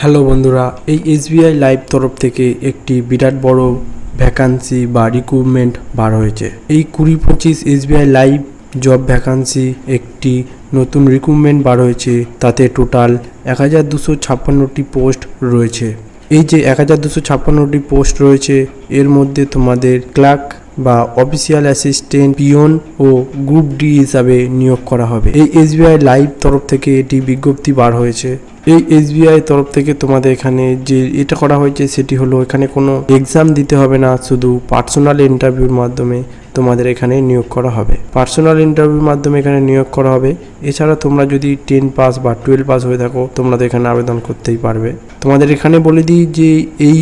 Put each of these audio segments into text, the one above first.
Hello বন্ধুরা, এই SBI live তরফ থেকে একটি বিরাট বড় ভ্যাকান্সি বা রিক্রুটমেন্ট বার হয়েছে। এই 20-25 এসবিআই লাইভ জব ভ্যাকান্সি একটি নতুন রিক্রুটমেন্ট বার হয়েছে। তাতে টোটাল 1256টি পোস্ট রয়েছে। এই যে 1256টি পোস্ট রয়েছে, এর মধ্যে তোমাদের ক্লার্ক বা অফিসিয়াল অ্যাসিস্ট্যান্ট, পিয়ন ও গ্রুপ ডি হিসাবে নিয়োগ করা হবে। এই এসবিআই লাইভ তরফ থেকে এটি বিজ্ঞপ্তি বার হয়েছে। এই এসবিআই তরফ থেকে তোমাদের এখানে যে এটা করা হয়েছে সেটি হলো, এখানে কোনো এক্সাম দিতে হবে না, শুধু পার্সোনাল ইন্টারভিউর মাধ্যমে তোমাদের এখানে নিয়োগ করা হবে। পার্সোনাল ইন্টারভিউর মাধ্যমে এখানে নিয়োগ করা হবে। এছাড়া তোমরা যদি 10 পাস বা 12 পাস হয়ে থাকো, তোমরা তো এখানে আবেদন করতেই পারবে। তোমাদের এখানে বলে দিই যে এই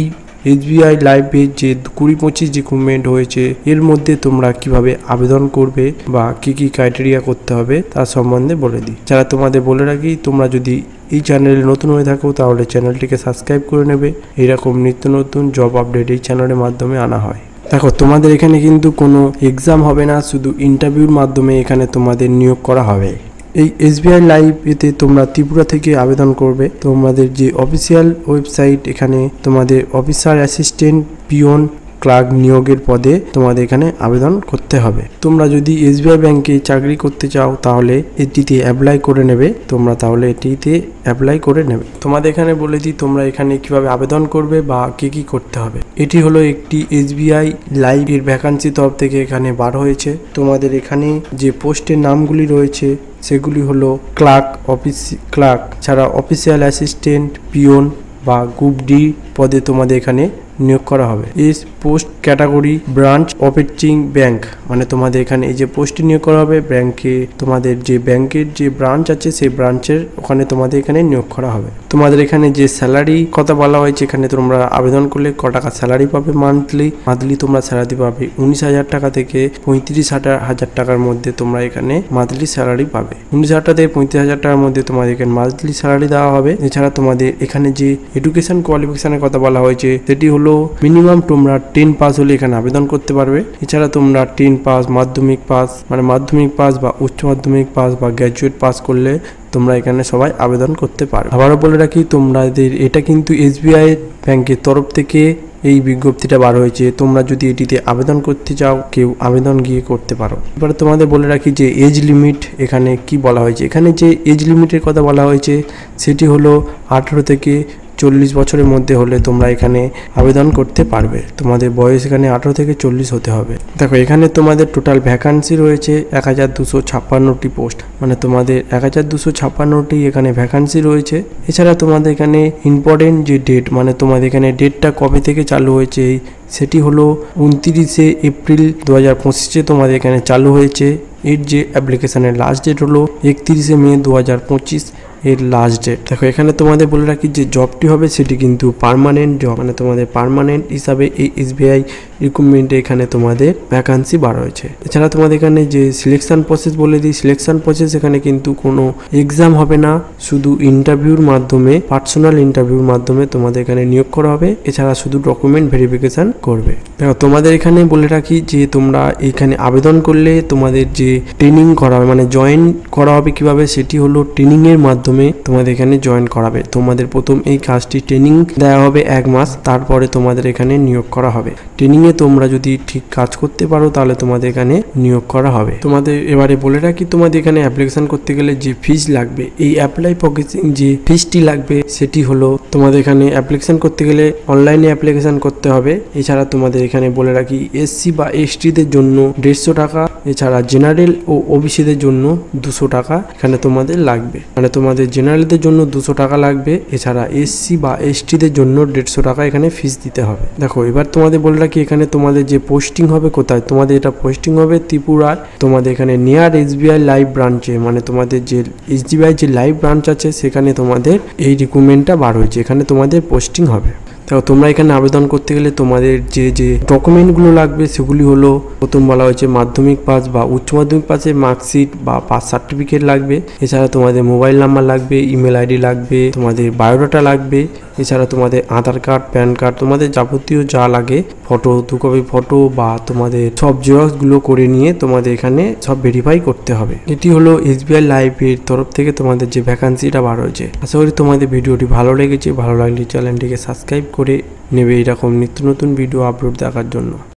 এসবিআই লাইভে যে 20-25 রিক্রুটমেন্ট হয়েছে, এর মধ্যে তোমরা কিভাবে আবেদন করবে বা কি কি ক্রাইটেরিয়া করতে হবে তার সম্বন্ধে বলে দিই। যারা তোমাদের বলে রাখি, তোমরা যদি এই চ্যানেলে নতুন হয়ে থাকো তাহলে চ্যানেলটিকে সাবস্ক্রাইব করে নেবে। এইরকম নিত্য নতুন জব আপডেট এই চ্যানেলের মাধ্যমে আনা হয়। দেখো, তোমাদের এখানে কিন্তু কোনো এক্সাম হবে না, শুধু ইন্টারভিউর মাধ্যমে এখানে তোমাদের নিয়োগ করা হবে। এই এসবিআই লাইভ এতে তোমরা ত্রিপুরা থেকে আবেদন করবে। তোমাদের যে অফিসিয়াল ওয়েবসাইট, এখানে তোমাদের অফিসার অ্যাসিস্ট্যান্ট, পিয়ন, ক্লার্ক নিয়োগের পদে তোমাদের এখানে আবেদন করতে হবে। তোমরা যদি এসবিআই ব্যাংকে চাকরি করতে চাও তাহলে এটিতে অ্যাপ্লাই করে নেবে। তোমরা তাহলে এটিতে অ্যাপ্লাই করে নেবে। তোমাদের এখানে বলে দিই তোমরা এখানে কিভাবে আবেদন করবে বা কি কি করতে হবে। এটি হলো একটি এসবিআই লাইভ এর ভ্যাকান্সি তরফ থেকে এখানে বার হয়েছে। তোমাদের এখানে যে পোস্টের নামগুলি রয়েছে সেগুলি হলো ক্লার্ক ছাড়া অফিসিয়াল অ্যাসিস্ট্যান্ট, পিয়ন বা গ্রুপ ডি পদে তোমাদের এখানে নিয়োগ করা হবে। এই post category branch operating bank, মানে তোমাদের এখানে এই যে পোস্টে নিয়োগ করা হবে ব্যাংকে, তোমাদের যে ব্যাংকের যে ব্রাঞ্চ আছে সেই ব্রাঞ্চের ওখানে তোমাদের এখানে নিয়োগ করা হবে। তোমাদের এখানে যে স্যালারি কথা বলা হয়েছে, এখানে তোমরা আবেদন করলে ক টাকা স্যালারি পাবে মান্থলি তোমরা স্যালারি পাবে 19,000 টাকা থেকে 35,000 টাকার মধ্যে তোমরা এখানে মান্থলি স্যালারি পাবে। 19,000 টাকা থেকে 35,000 টাকার মধ্যে তোমাদের এখানে মান্থলি স্যালারি দেওয়া হবে। এছাড়া তোমাদের এখানে যে এডুকেশন কোয়ালিফিকেশনের কথা বলা হয়েছে সেটি হলো মিনিমাম তোমরা 10 পাস হলে এখানে আবেদন করতে পারবে। এছাড়া তোমরা 10 পাস, মাধ্যমিক পাস মানে মাধ্যমিক পাস বা উচ্চ মাধ্যমিক পাস বা গ্র্যাজুয়েট পাস করলে তোমরা এখানে সবাই আবেদন করতে পারো। আবারও বলে রাখি, তোমাদের এটা কিন্তু এসবিআই ব্যাংকের তরফ থেকে এই বিজ্ঞপ্তিটা বার হয়েছে। তোমরা যদি এটিতে আবেদন করতে চাও, কেউ আবেদন গিয়ে করতে পারো। এবারে তোমাদের বলে রাখি যে এজ লিমিট এখানে কি বলা হয়েছে। এখানে যে এজ লিমিটের কথা বলা হয়েছে সেটি হলো 18 থেকে 40 বছরের মধ্যে হলে তোমরা এখানে আবেদন করতে পারবে। তোমাদের বয়স এখানে 18 থেকে 40 হতে হবে। দেখো, এখানে তোমাদের টোটাল ভ্যাকান্সি রয়েছে 1256টি পোস্ট, মানে তোমাদের 1256টি এখানে ভ্যাকান্সি রয়েছে। এছাড়া তোমাদের এখানে ইম্পর্টেন্ট যে ডেট, মানে তোমাদের এখানে ডেটটা কবে থেকে চালু হয়েছে সেটি হলো 29 এপ্রিল 2025 তোমাদের এখানে চালু হয়েছে। এর যে অ্যাপ্লিকেশনের লাস্ট ডেট হলো 31 মে 2025 এর লাস্ট ডেট। দেখো, এখানে তোমাদের বলে রাখি যে জবটি হবে সেটি কিন্তু পার্মানেন্ট জব, মানে তোমাদের পার্মানেন্ট হিসাবে এই এসবিআই রিক্রুটমেন্টে এখানে তোমাদের ভ্যাকান্সি বার হয়েছে। এছাড়া তোমাদের এখানে যে সিলেকশন প্রসেস বলে দিই, সিলেকশন প্রসেস এখানে কিন্তু কোনো এক্সাম হবে না, শুধু ইন্টারভিউর মাধ্যমে, পার্সোনাল ইন্টারভিউর মাধ্যমে তোমাদের এখানে নিয়োগ করা হবে। এছাড়া শুধু ডকুমেন্ট ভেরিফিকেশন করবে। দেখো, তোমাদের এখানে বলে রাখি যে তোমরা এখানে আবেদন করলে তোমাদের যে ট্রেনিং করা হবে, মানে জয়েন করা হবে কিভাবে, সেটি হলো ট্রেনিং এর মাধ্যমে তোমাদের এখানে জয়েন করাবে। তোমাদের প্রথম এই কাজটি ট্রেনিং দেওয়া হবে 1 মাস, তারপরে তোমাদের এখানে নিয়োগ করা হবে। ট্রেনিং এ তোমরা যদি ঠিক কাজ করতে পারো তাহলে তোমাদের এখানে নিয়োগ করা হবে। তোমাদের এবারে বলে রাখি, তোমাদের এখানে অ্যাপ্লিকেশন করতে গেলে যে ফিজ লাগবে, এই অ্যাপ্লাই প্রসেসিং যে ফিজটি লাগবে সেটি হলো, তোমাদের এখানে অ্যাপ্লিকেশন করতে গেলে অনলাইনে অ্যাপ্লিকেশন করতে হবে। এছাড়া তোমাদের এখানে বলে রাখি এসসি বা এসটিদের জন্য 150 টাকা, এছাড়া জেনারেল ও ওবিসিদের জন্য 200 টাকা এখানে তোমাদের লাগবে, মানে তোমাদের জেনারেলদের জন্য 200 টাকা লাগবে। এছাড়া এসসি বা এসটিদের জন্য 150 টাকা এখানে ফিস দিতে হবে। দেখো, এবার তোমাদের বলে রাখি এখানে তোমাদের যে পোস্টিং হবে কোথায়, তোমাদের এটা পোস্টিং হবে ত্রিপুরার। তোমাদের এখানে নিয়ার এসবিআই লাইভ ব্রাঞ্চে, মানে তোমাদের যে এসবিআই যে লাইভ ব্রাঞ্চ আছে সেখানে তোমাদের এই রিক্রুটমেন্টটা বার হয়েছে, এখানে তোমাদের পোস্টিং হবে। দেখো, তোমরা এখানে আবেদন করতে গেলে তোমাদের যে যে ডকুমেন্টগুলো লাগবে সেগুলি হলো, প্রথম বলা হয়েছে মাধ্যমিক পাস বা উচ্চ মাধ্যমিক পাসের মার্কশিট বা পাস সার্টিফিকেট লাগবে। এছাড়া তোমাদের মোবাইল নাম্বার লাগবে, ইমেল আইডি লাগবে, তোমাদের বায়োডাটা লাগবে। এছাড়া তোমাদের আধার কার্ড, প্যান কার্ড, তোমাদের যাবতীয় যা লাগে, ফটো, 2 কপি ফটো বা তোমাদের সব জেরক্স গুলো করে নিয়ে তোমাদের এখানে সব ভেরিফাই করতে হবে। এটি হলো SBI লাইভ এর তরফ থেকে তোমাদের যে ভ্যাকান্সিটা বার হয়েছে। আশা করি তোমাদের ভিডিওটি ভালো লেগেছে। ভালো লাগলে চ্যানেলটিকে সাবস্ক্রাইব করে নেবে এরকম নিত্য নতুন ভিডিও আপলোড দেখার জন্য।